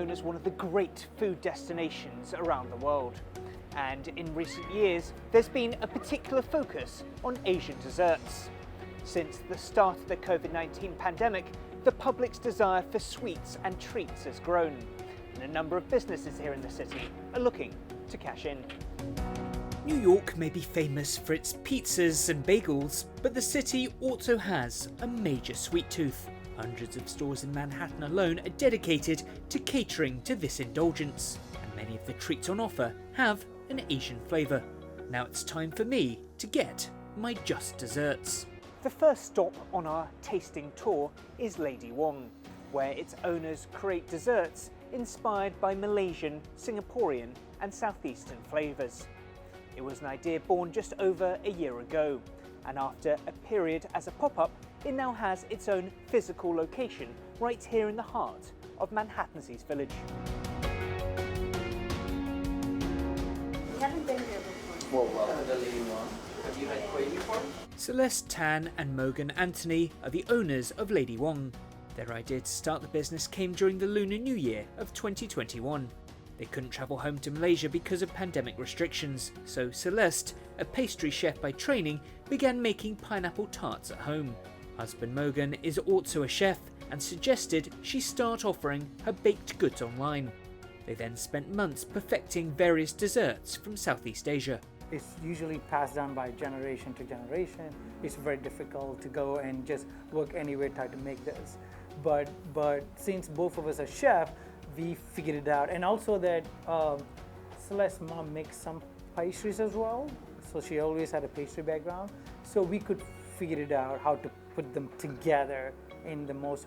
known as one of the great food destinations around the world. And in recent years, there's been a particular focus on Asian desserts. Since the start of the COVID-19 pandemic, the public's desire for sweets and treats has grown, and a number of businesses here in the city are looking to cash in. New York may be famous for its pizzas and bagels, but the city also has a major sweet tooth. Hundreds of stores in Manhattan alone are dedicated to catering to this indulgence, and many of the treats on offer have an Asian flavour. Now it's time for me to get my just desserts. The first stop on our tasting tour is Lady Wong, where its owners create desserts inspired by Malaysian, Singaporean and Southeastern flavours. It was an idea born just over a year ago, and after a period as a pop-up, it now has its own physical location right here in the heart of Manhattan's East Village. We haven't been here before. Well, welcome to Lady Wong. Have you had koi before? Celeste Tan and Morgan Anthony are the owners of Lady Wong. Their idea to start the business came during the Lunar New Year of 2021. They couldn't travel home to Malaysia because of pandemic restrictions, so Celeste, a pastry chef by training, began making pineapple tarts at home. Husband Morgan is also a chef and suggested she start offering her baked goods online. They then spent months perfecting various desserts from Southeast Asia. It's usually passed down by generation to generation. It's very difficult to go and just work anywhere, try to make this. But since both of us are chefs, we figured it out. And also that Celeste's mom makes some pastries as well. So she always had a pastry background. So we could figure it out how to put them together in the most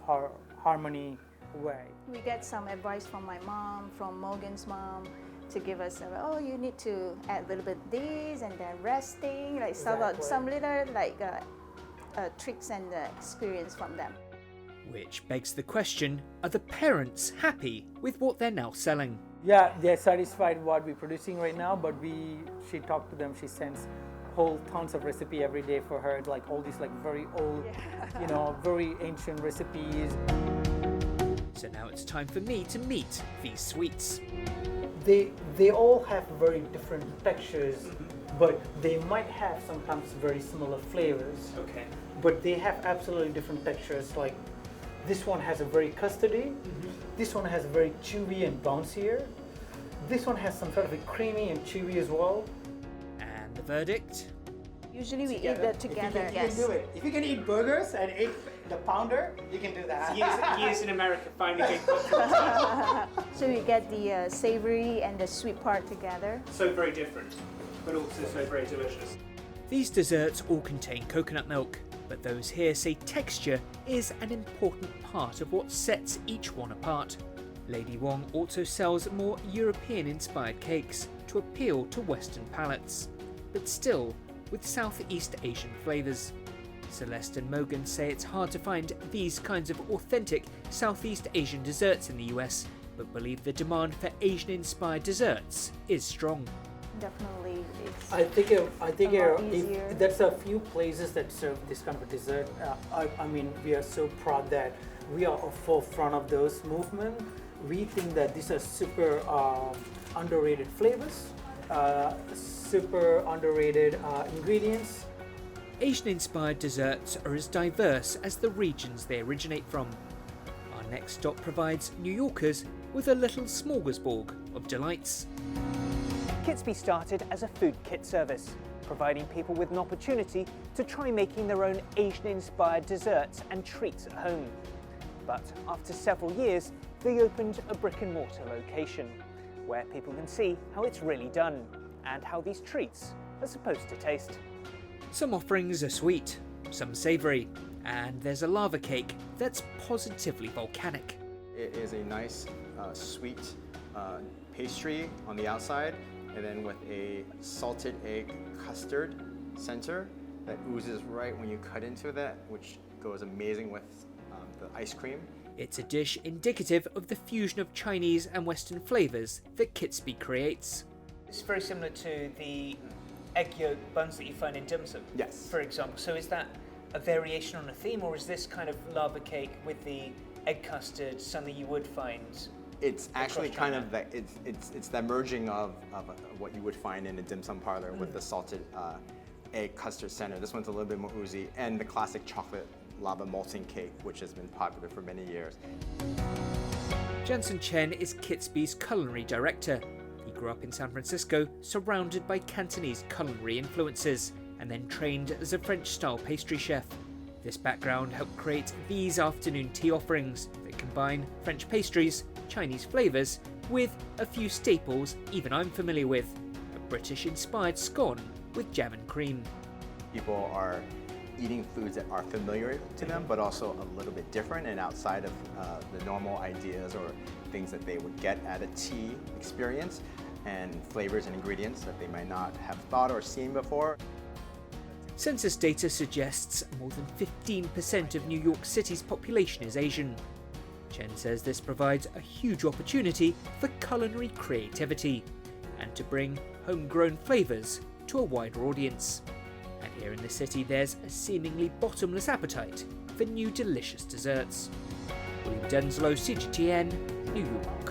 harmony way. We get some advice from my mom, from Morgan's mom, to give us, oh, you need to add a little bit this and then resting, like some little tricks and experience from them. Which begs the question, are the parents happy with what they're now selling? Yeah, they're satisfied what we're producing right now, but she talked to them, she sends whole tons of recipe every day for her, like all these like very old, very ancient recipes. So now it's time for me to meet these sweets. They all have very different textures, but they might have sometimes very similar flavors. Okay. But they have absolutely different textures. Like this one has a very custardy, this one has very chewy and bouncier, this one has some sort of a creamy and chewy as well. And the verdict? Usually we eat that together. You can do it. If you can eat burgers and eat the pounder, you can do that. Years in America finally getting So we get the savory and the sweet part together. So very different, but also so very delicious. These desserts all contain coconut milk, but those here say texture is an important part of what sets each one apart. Lady Wong also sells more European-inspired cakes to appeal to Western palates, but still with Southeast Asian flavours. Celeste and Morgan say it's hard to find these kinds of authentic Southeast Asian desserts in the US, but believe the demand for Asian-inspired desserts is strong. Definitely, it's I think easier. if there's a few places that serve this kind of a dessert. I mean, we are so proud that we are at forefront of those movements. We think that these are super underrated flavors, super underrated ingredients. Asian-inspired desserts are as diverse as the regions they originate from. Our next stop provides New Yorkers with a little smorgasbord of delights. Kitsby started as a food kit service, providing people with an opportunity to try making their own Asian-inspired desserts and treats at home. But after several years, they opened a brick-and-mortar location, where people can see how it's really done, and how these treats are supposed to taste. Some offerings are sweet, some savoury, and there's a lava cake that's positively volcanic. It is a nice sweet pastry on the outside, and then with a salted egg custard center that oozes right when you cut into that, which goes amazing with the ice cream. It's a dish indicative of the fusion of Chinese and Western flavours that Kitsby creates. It's very similar to the egg yolk buns that you find in dim sum, Yes. for example. So is that a variation on a theme, or is this kind of lava cake with the egg custard something you would find It's actually kind of the, it's the merging of what you would find in a dim sum parlor with the salted egg custard center. This one's a little bit more oozy, and the classic chocolate lava molten cake, which has been popular for many years. Jansen Chen is Kitsby's culinary director. He grew up in San Francisco, surrounded by Cantonese culinary influences, and then trained as a French-style pastry chef. This background helped create these afternoon tea offerings that combine French pastries, Chinese flavours, with a few staples even I'm familiar with. A British-inspired scone with jam and cream. People are eating foods that are familiar to them, but also a little bit different and outside of the normal ideas or things that they would get at a tea experience, and flavors and ingredients that they might not have thought or seen before. Census data suggests more than 15% of New York City's population is Asian. Chen says this provides a huge opportunity for culinary creativity and to bring homegrown flavours to a wider audience. And here in the city there's a seemingly bottomless appetite for new delicious desserts. Denselow, CGTN, New York.